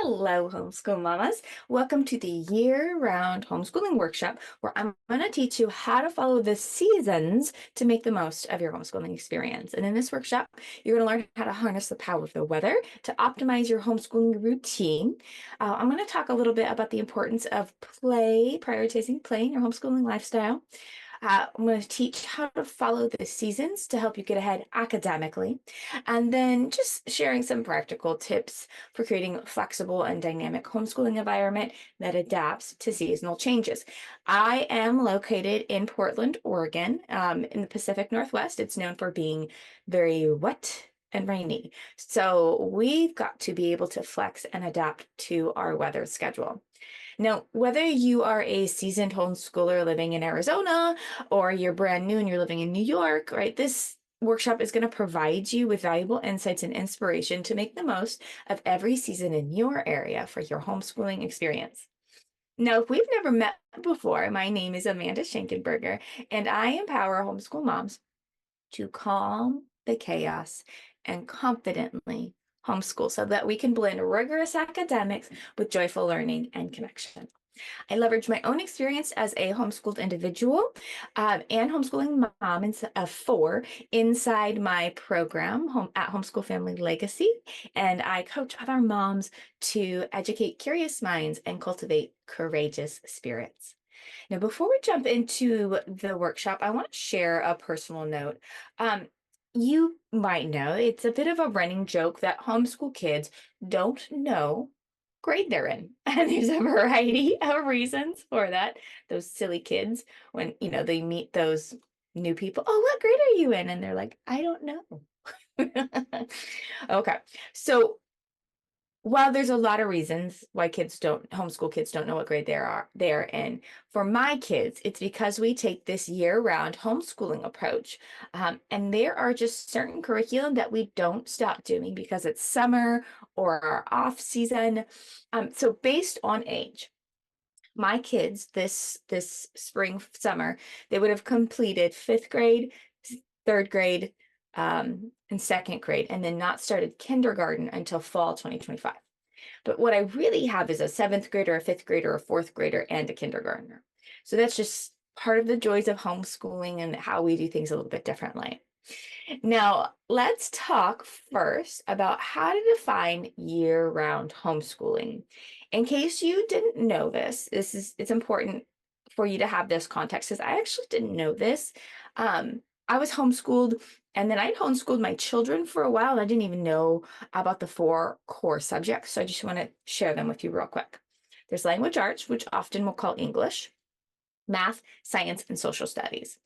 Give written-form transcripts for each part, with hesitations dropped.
Hello, homeschool mamas. Welcome to the year-round homeschooling workshop where I'm going to teach you how to follow the seasons to make the most of your homeschooling experience. And in this workshop, you're going to learn how to harness the power of the weather to optimize your homeschooling routine. I'm going to talk a little bit about the importance of play, prioritizing play in your homeschooling lifestyle. I'm going to teach how to follow the seasons to help you get ahead academically, and then just sharing some practical tips for creating a flexible and dynamic homeschooling environment that adapts to seasonal changes. I am located in Portland, Oregon, in the Pacific Northwest. It's known for being very wet and rainy. So we've got to be able to flex and adapt to our weather schedule. Now, whether you are a seasoned homeschooler living in Arizona or you're brand new and you're living in New York, right? This workshop is going to provide you with valuable insights and inspiration to make the most of every season in your area for your homeschooling experience. Now, if we've never met before, my name is Amanda Schenkenberger, and I empower homeschool moms to calm the chaos and confidently homeschool so that we can blend rigorous academics with joyful learning and connection. I leverage my own experience as a homeschooled individual and homeschooling mom of four inside my program at Homeschool Family Legacy. And I coach other moms to educate curious minds and cultivate courageous spirits. Now, before we jump into the workshop, I want to share a personal note. You might know it's a bit of a running joke that homeschool kids don't know grade they're in. And there's a variety of reasons for that. Those silly kids, when they meet those new people, oh, what grade are you in? And they're like, I don't know. Okay. So while there's a lot of reasons why homeschool kids don't know what grade they're in, for my kids, it's because we take this year-round homeschooling approach. And there are just certain curriculum that we don't stop doing because it's summer or our off season. So based on age, my kids this summer, they would have completed fifth grade, third grade, and second grade, and then not started kindergarten until fall 2025. But what I really have is a seventh grader, a fifth grader, a fourth grader, and a kindergartner. So that's just part of the joys of homeschooling and how we do things a little bit differently. Now, let's talk first about how to define year-round homeschooling. In case you didn't know this, it's important for you to have this context because I actually didn't know this. I was homeschooled and then I'd homeschooled my children for a while. And I didn't even know about the four core subjects. So I just want to share them with you real quick. There's language arts, which often we'll call English, math, science, and social studies.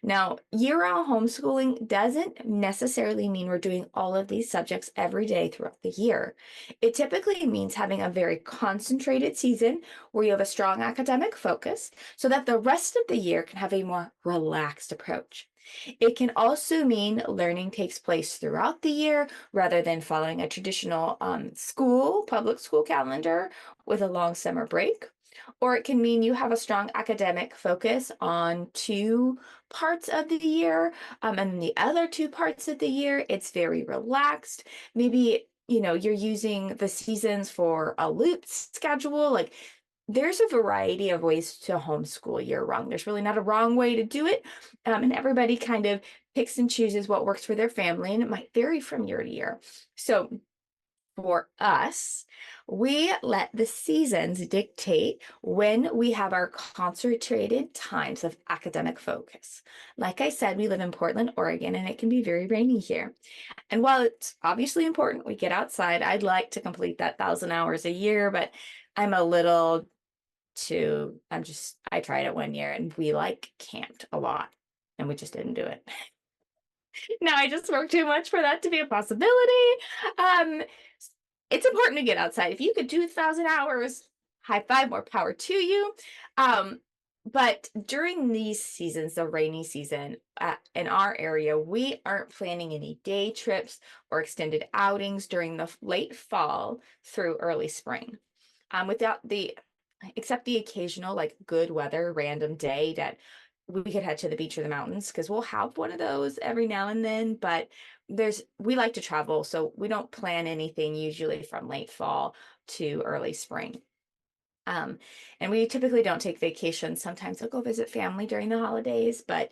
Now, year-round homeschooling doesn't necessarily mean we're doing all of these subjects every day throughout the year. It typically means having a very concentrated season where you have a strong academic focus so that the rest of the year can have a more relaxed approach. It can also mean learning takes place throughout the year rather than following a traditional public school calendar with a long summer break. Or it can mean you have a strong academic focus on two parts of the year, and the other two parts of the year, it's very relaxed. Maybe, you're using the seasons for a loop schedule. Like there's a variety of ways to homeschool year round. There's really not a wrong way to do it. And everybody kind of picks and chooses what works for their family, and it might vary from year to year. So for us, we let the seasons dictate when we have our concentrated times of academic focus. Like I said, we live in Portland, Oregon, and it can be very rainy here. And while it's obviously important we get outside, I'd like to complete that 1,000 hours a year, but I'm a little I tried it one year and we camped a lot and we just didn't do it. Now I just work too much for that to be a possibility. Um, it's important to get outside. If you could do 1,000 hours, high five, more power to you. But during these seasons, the rainy season in our area, we aren't planning any day trips or extended outings during the late fall through early spring. Except the occasional good weather random day that we could head to the beach or the mountains because we'll have one of those every now and then. But we like to travel, so we don't plan anything usually from late fall to early spring. Um, and we typically don't take vacations. Sometimes we'll go visit family during the holidays, but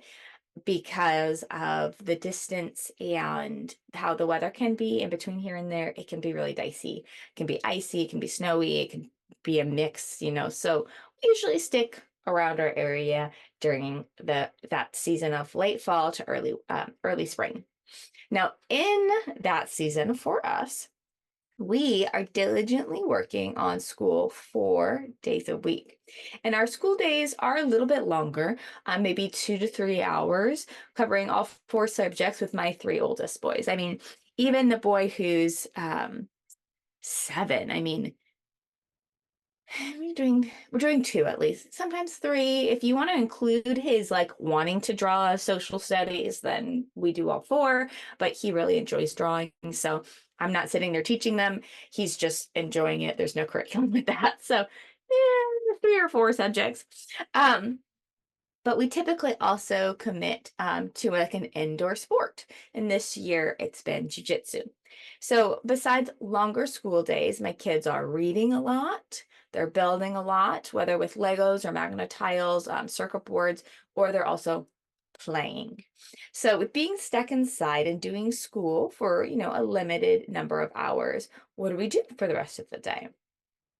because of the distance and how the weather can be in between here and there, it can be really dicey. It can be icy, it can be snowy, it can be a mix, so we usually stick around our area during that season of late fall to early spring. Now, in that season for us, we are diligently working on school 4 days a week. And our school days are a little bit longer, maybe 2 to 3 hours, covering all 4 subjects with my 3 oldest boys. I mean, even the boy who's 7, I mean, we're doing 2 at least, sometimes 3. If you want to include his like wanting to draw social studies, then we do all 4, but he really enjoys drawing. So I'm not sitting there teaching them. He's just enjoying it. There's no curriculum with that. So 3 or 4 subjects. Um, but we typically also commit to like an indoor sport. And this year it's been jujitsu. So besides longer school days, my kids are reading a lot. They're building a lot, whether with Legos or magnet tiles, circuit boards, or they're also playing. So with being stuck inside and doing school for, a limited number of hours, what do we do for the rest of the day?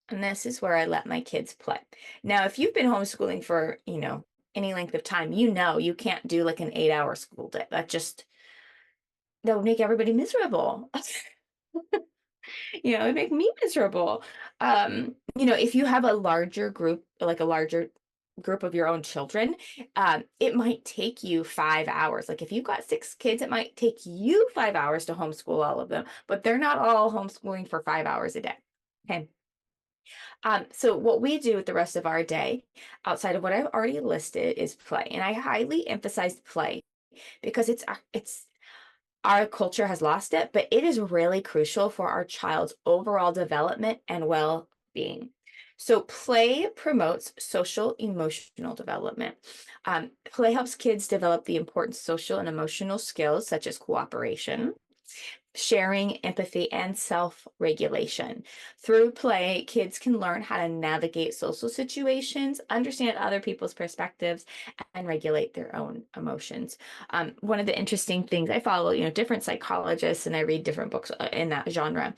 And this is where I let my kids play. Now, if you've been homeschooling for, any length of time, you can't do like an 8-hour school day. That would make everybody miserable. It'd make me miserable. If you have a larger group, like a larger group of your own children, it might take you 5 hours. Like if you've got 6 kids, it might take you 5 hours to homeschool all of them, but they're not all homeschooling for 5 hours a day. Okay. So what we do with the rest of our day, outside of what I've already listed, is play. And I highly emphasize play because it's our culture has lost it, but it is really crucial for our child's overall development and well-being. So play promotes social emotional development. Play helps kids develop the important social and emotional skills such as cooperation, sharing, empathy, and self-regulation. Through play, kids can learn how to navigate social situations, understand other people's perspectives, and regulate their own emotions. One of the interesting things, I follow, different psychologists and I read different books in that genre.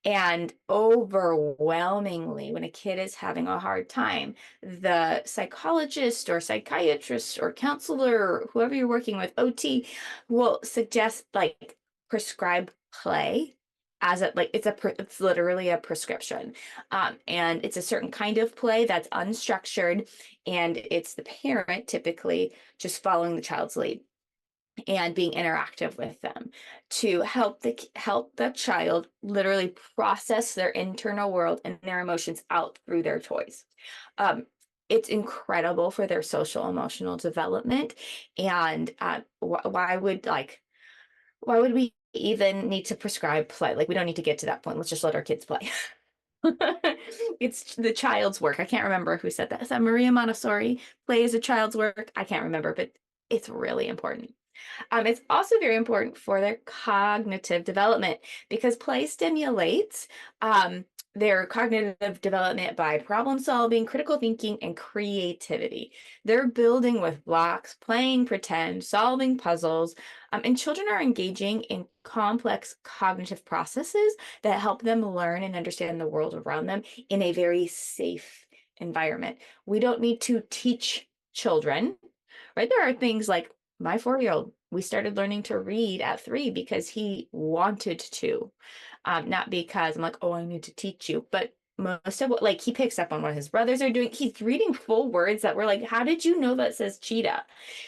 And overwhelmingly, when a kid is having a hard time, the psychologist or psychiatrist or counselor, or whoever you're working with, OT, will suggest like prescribe play as it's literally a prescription. And it's a certain kind of play that's unstructured, and it's the parent typically just following the child's lead and being interactive with them to help the child literally process their internal world and their emotions out through their toys. It's incredible for their social emotional development. And why would we even need to prescribe play? Like, we don't need to get to that point. Let's just let our kids play. It's the child's work. I can't remember who said that. Is that Maria Montessori? Play is a child's work. I can't remember, but it's really important. It's also very important for their cognitive development because play stimulates their cognitive development by problem solving, critical thinking, and creativity. They're building with blocks, playing pretend, solving puzzles, and children are engaging in complex cognitive processes that help them learn and understand the world around them in a very safe environment. We don't need to teach children, right? There are things like my 4-year-old, we started learning to read at 3 because he wanted to, not because I'm like, oh, I need to teach you. But most of what, like, he picks up on what his brothers are doing. He's reading full words that we're like, how did you know that says cheetah?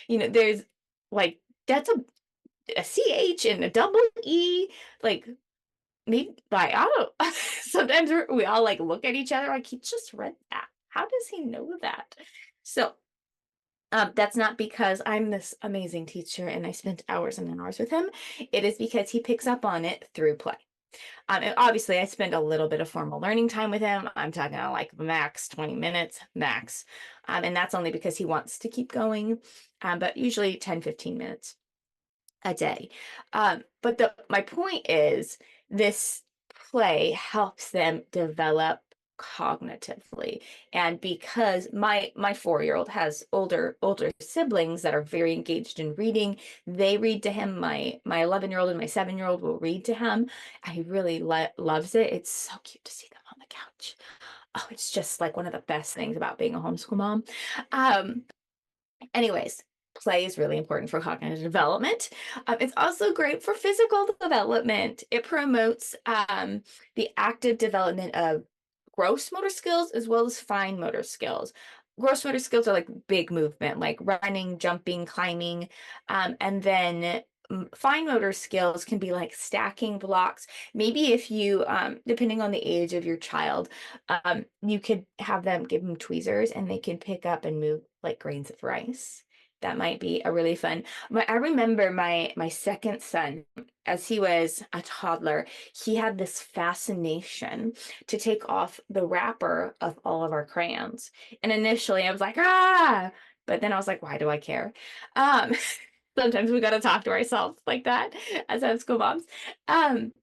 There's like, that's a CH and a double E, like, maybe, like, I don't, sometimes we all like look at each other like, he just read that. How does he know that? So that's not because I'm this amazing teacher and I spent hours and hours with him. It is because he picks up on it through play. And obviously, I spend a little bit of formal learning time with him. I'm talking like max 20 minutes, max. And that's only because he wants to keep going, but usually 10, 15 minutes. a day. But my point is this play helps them develop cognitively. And because my 4-year-old has older siblings that are very engaged in reading, they read to him. My 11-year-old and my 7-year-old will read to him. And he really loves it. It's so cute to see them on the couch. Oh, it's just like one of the best things about being a homeschool mom. Um, Anyways, play is really important for cognitive development. It's also great for physical development. It promotes the active development of gross motor skills as well as fine motor skills. Gross motor skills are like big movement, like running, jumping, climbing. And then fine motor skills can be like stacking blocks. Maybe if you, depending on the age of your child, you could have them give them tweezers and they can pick up and move like grains of rice. That might be a really fun. I remember my second son, as he was a toddler, he had this fascination to take off the wrapper of all of our crayons. And initially I was like, ah, but then I was like, why do I care? Um, Sometimes we got to talk to ourselves like that as homeschool moms. Um,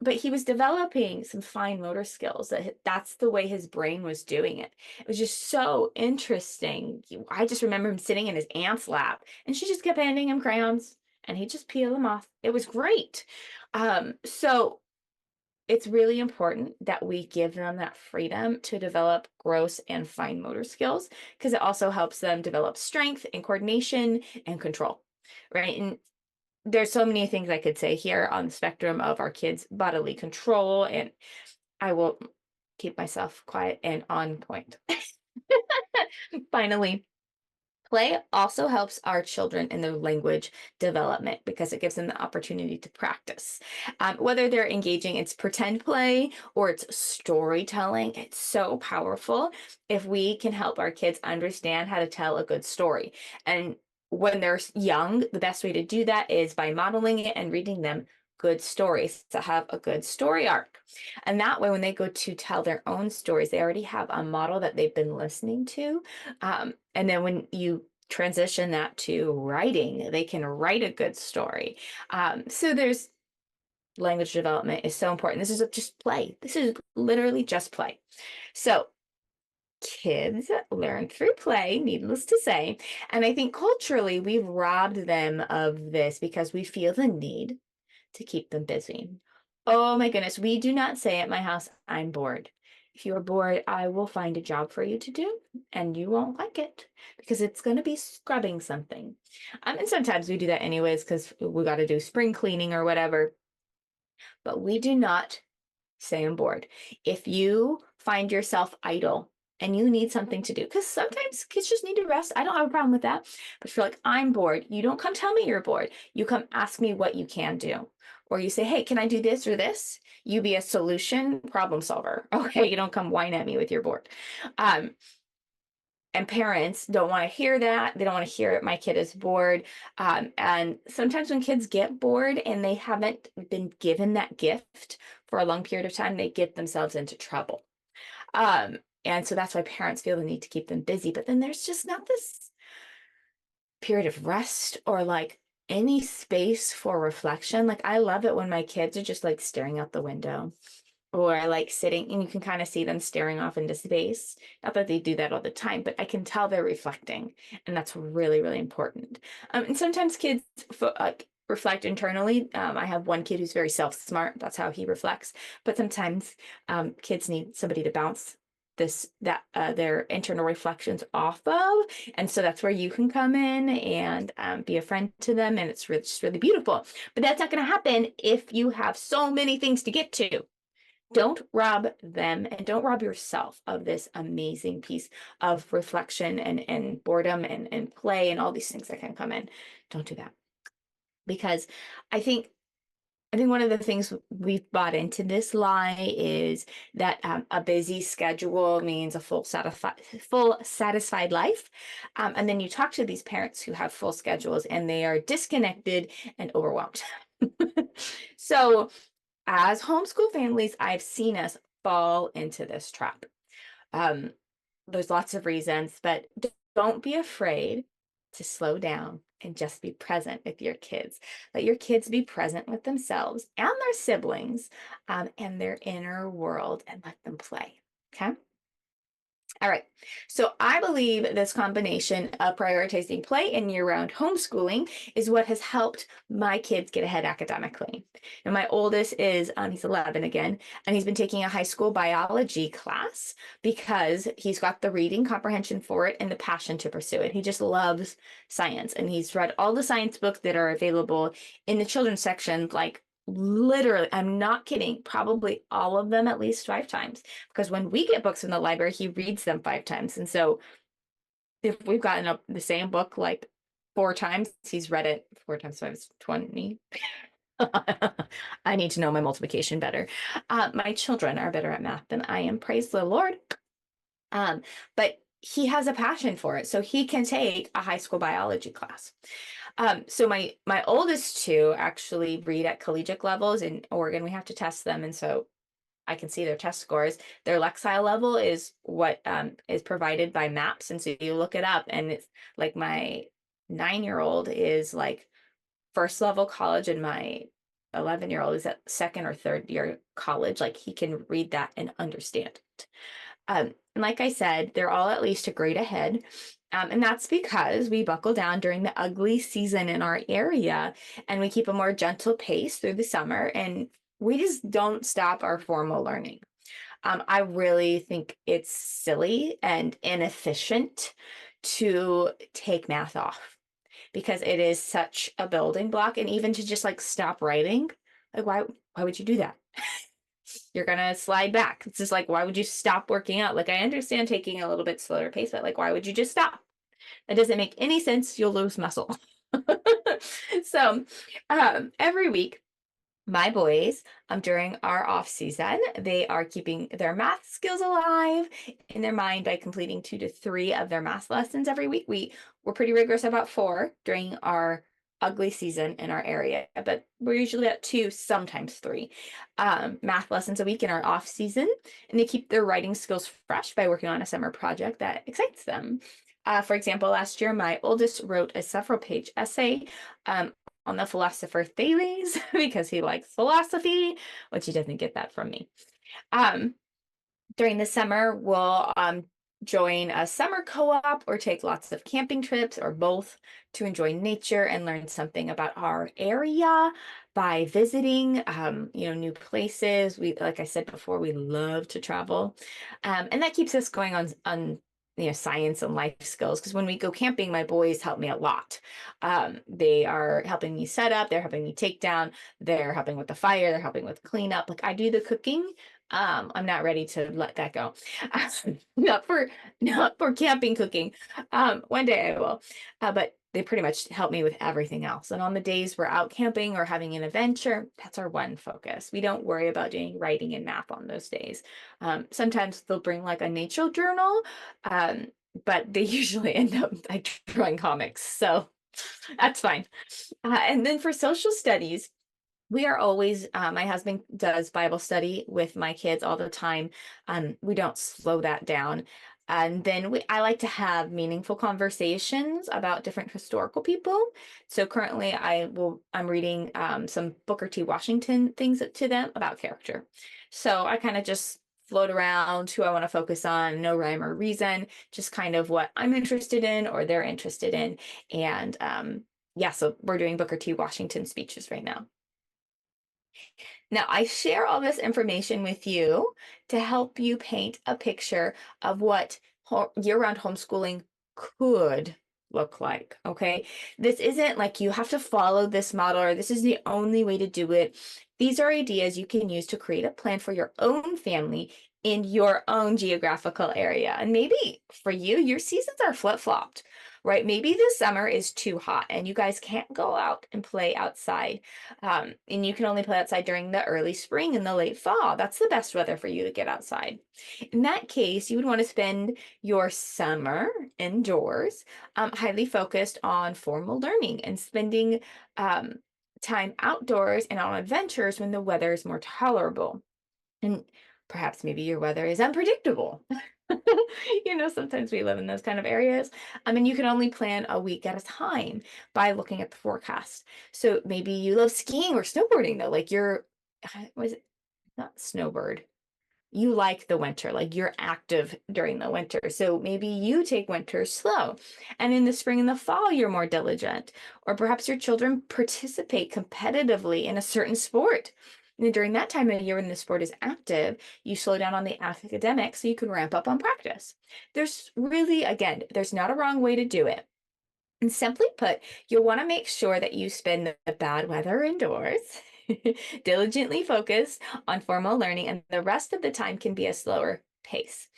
but he was developing some fine motor skills that's the way his brain was doing it. It was just so interesting. I just remember him sitting in his aunt's lap and she just kept handing him crayons and he'd just peel them off. It was great. So it's really important that we give them that freedom to develop gross and fine motor skills because it also helps them develop strength and coordination and control, right? And there's so many things I could say here on the spectrum of our kids' bodily control, and I will keep myself quiet and on point. Finally, play also helps our children in their language development because it gives them the opportunity to practice. Whether they're engaging, it's pretend play or it's storytelling, it's so powerful if we can help our kids understand how to tell a good story. And when they're young, the best way to do that is by modeling it and reading them good stories to have a good story arc. And that way, when they go to tell their own stories, they already have a model that they've been listening to. And then when you transition that to writing, they can write a good story. So there's language development is so important. This is just play. This is literally just play. So kids learn through play, needless to say. And I think culturally, we've robbed them of this because we feel the need to keep them busy. Oh my goodness, we do not say at my house, I'm bored. If you're bored, I will find a job for you to do, and you won't like it because it's going to be scrubbing something. And sometimes we do that anyways because we got to do spring cleaning or whatever. But we do not say I'm bored. If you find yourself idle and you need something to do, because sometimes kids just need to rest. I don't have a problem with that. But if you're like, I'm bored, you don't come tell me you're bored. You come ask me what you can do. Or you say, hey, can I do this or this? You be a solution problem solver. Okay, you don't come whine at me with your bored. And parents don't want to hear that. They don't want to hear it. My kid is bored. And sometimes when kids get bored and they haven't been given that gift for a long period of time, they get themselves into trouble. And so that's why parents feel the need to keep them busy. But then there's just not this period of rest or like any space for reflection. Like I love it when my kids are just like staring out the window or like sitting and you can kind of see them staring off into space. Not that they do that all the time, but I can tell they're reflecting. And that's really, really important. And sometimes kids reflect internally. I have one kid who's very self-smart. That's how he reflects. But sometimes kids need somebody to bounce their internal reflections off of. And so that's where you can come in and be a friend to them. And it's just really beautiful. But that's not going to happen if you have so many things to get to. Don't rob them and don't rob yourself of this amazing piece of reflection and boredom and play and all these things that can come in. Don't do that. Because I think one of the things we've bought into this lie is that a busy schedule means a full satisfied life. And then you talk to these parents who have full schedules and they are disconnected and overwhelmed. So as homeschool families, I've seen us fall into this trap. There's lots of reasons, but don't be afraid to slow down and just be present with your kids. Let your kids be present with themselves and their siblings and their inner world, and let them play. Okay. All right. So I believe this combination of prioritizing play and year-round homeschooling is what has helped my kids get ahead academically. And my oldest is, he's 11 again, and he's been taking a high school biology class because he's got the reading comprehension for it and the passion to pursue it. He just loves science, and he's read all the science books that are available in the children's section, like literally, I'm not kidding, probably all of them at least 5 times. Because when we get books from the library, he reads them 5 times. And so if we've gotten the same book like 4 times, he's read it 4 times 5 is 20. I need to know my multiplication better. My children are better at math than I am, praise the Lord. But he has a passion for it, so he can take a high school biology class. So my oldest two actually read at collegiate levels. In Oregon, we have to test them, and so I can see their test scores. Their Lexile level is what is provided by MAPS, and so you look it up, and it's like my 9-year-old is like first level college, and my 11-year-old is at second or third year college. Like he can read that and understand it. And like I said, they're all at least a grade ahead. And that's because we buckle down during the ugly season in our area, and we keep a more gentle pace through the summer, and we just don't stop our formal learning. I really think it's silly and inefficient to take math off because it is such a building block, and even to just like stop writing, like why would you do that? You're gonna slide back. It's just like, why would you stop working out? Like, I understand taking a little bit slower pace, but like, why would you just stop? That doesn't make any sense. You'll lose muscle. So every week, my boys, during our off season, they are keeping their math skills alive in their mind by completing 2 to 3 of their math lessons every week. We're pretty rigorous about 4 during our ugly season in our area, but we're usually at 2, sometimes 3 math lessons a week in our off season, and they keep their writing skills fresh by working on a summer project that excites them. For example, last year, my oldest wrote a several-page essay on the philosopher Thales because he likes philosophy, which he doesn't get that from me. During the summer, we'll join a summer co-op or take lots of camping trips or both to enjoy nature and learn something about our area by visiting, new places. Like I said before, we love to travel, and that keeps us going on science and life skills. Because when we go camping, my boys help me a lot. They are helping me set up, they're helping me take down, they're helping with the fire, they're helping with cleanup. Like I do the cooking. I'm not ready to let that go. Not for camping cooking. One day I will. But they pretty much help me with everything else. And on the days we're out camping or having an adventure, that's our one focus. We don't worry about doing writing and math on those days. Sometimes they'll bring like a nature journal, but they usually end up like drawing comics. So that's fine. And then for social studies, we are always, my husband does Bible study with my kids all the time. We don't slow that down. And then I like to have meaningful conversations about different historical people. So currently I'm reading some Booker T. Washington things to them about character. So I kind of just float around who I want to focus on, no rhyme or reason, just kind of what I'm interested in or they're interested in. And so we're doing Booker T. Washington speeches right now. Now, I share all this information with you to help you paint a picture of what year-round homeschooling could look like, okay? This isn't like you have to follow this model or this is the only way to do it. These are ideas you can use to create a plan for your own family in your own geographical area. And maybe for you, your seasons are flip-flopped, right? Maybe this summer is too hot and you guys can't go out and play outside. And you can only play outside during the early spring and the late fall. That's the best weather for you to get outside. In that case, you would want to spend your summer indoors, highly focused on formal learning and spending time outdoors and on adventures when the weather is more tolerable. And perhaps maybe your weather is unpredictable. Sometimes we live in those kind of areas. And you can only plan a week at a time by looking at the forecast. So maybe you love skiing or snowboarding though, like was it not snowbird? You like the winter, like you're active during the winter. So maybe you take winter slow. And in the spring and the fall, you're more diligent. Or perhaps your children participate competitively in a certain sport. And during that time of year when the sport is active, you slow down on the academics so you can ramp up on practice. There's really, again, there's not a wrong way to do it. And simply put, you'll want to make sure that you spend the bad weather indoors, diligently focused on formal learning, and the rest of the time can be a slower pace.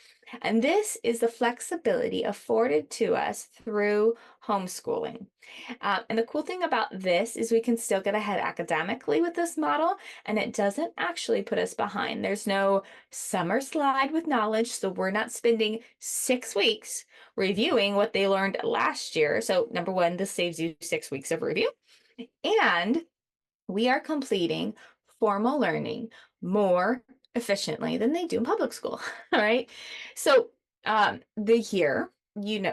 And this is the flexibility afforded to us through homeschooling. And the cool thing about this is we can still get ahead academically with this model, and it doesn't actually put us behind. There's no summer slide with knowledge, so we're not spending 6 weeks reviewing what they learned last year. So number one, this saves you 6 weeks of review. And we are completing formal learning more efficiently than they do in public school. All right. So the year,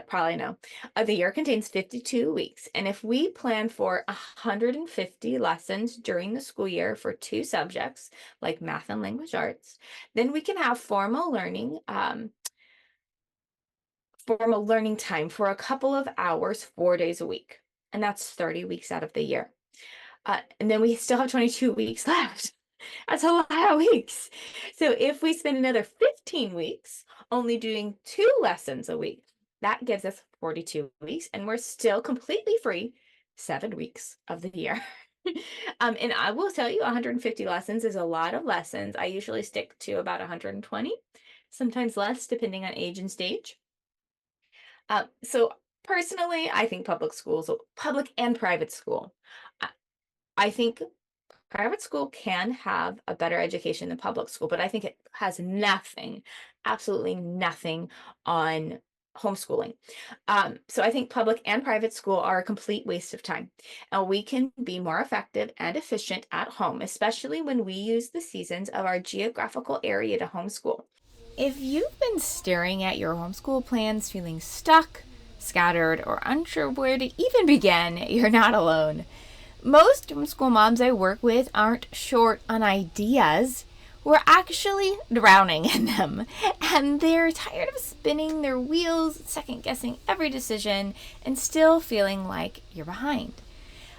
probably know, the year contains 52 weeks. And if we plan for 150 lessons during the school year for 2 subjects like math and language arts, then we can have formal learning time for a couple of hours, 4 days a week. And that's 30 weeks out of the year. And then we still have 22 weeks left. That's a lot of weeks. So if we spend another 15 weeks only doing 2 lessons a week, that gives us 42 weeks, and we're still completely free 7 weeks of the year. And I will tell you, 150 lessons is a lot of lessons. I usually stick to about 120, sometimes less, depending on age and stage. So personally, I think public and private school, I I think private school can have a better education than public school, but I think it has nothing, absolutely nothing on homeschooling. So I think public and private school are a complete waste of time. And we can be more effective and efficient at home, especially when we use the seasons of our geographical area to homeschool. If you've been staring at your homeschool plans feeling stuck, scattered, or unsure where to even begin, you're not alone. Most homeschool moms I work with aren't short on ideas. We're actually drowning in them. And they're tired of spinning their wheels, second guessing every decision, and still feeling like you're behind.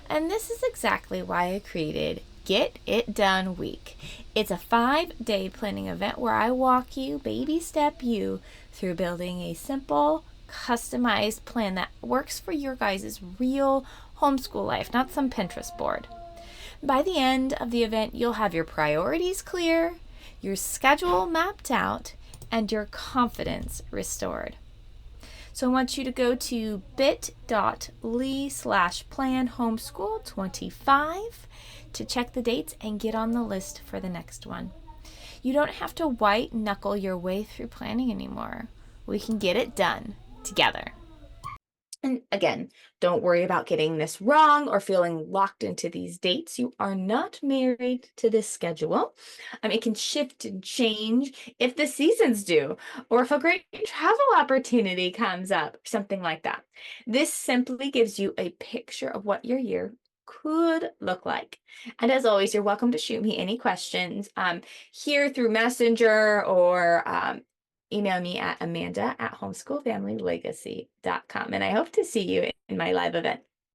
And this is exactly why I created Get It Done Week. It's a 5-day planning event where I walk you, baby step you, through building a simple, customized plan that works for your guys' real homeschool life, not some Pinterest board. By the end of the event, you'll have your priorities clear, your schedule mapped out, and your confidence restored. So I want you to go to bit.ly/planhomeschool25 to check the dates and get on the list for the next one. You don't have to white knuckle your way through planning anymore. We can get it done together. And again, don't worry about getting this wrong or feeling locked into these dates. You are not married to this schedule. It can shift and change if the seasons do, or if a great travel opportunity comes up, something like that. This simply gives you a picture of what your year could look like. And as always, you're welcome to shoot me any questions here through Messenger or email me at amanda@homeschoolfamilylegacy.com. And I hope to see you in my live event.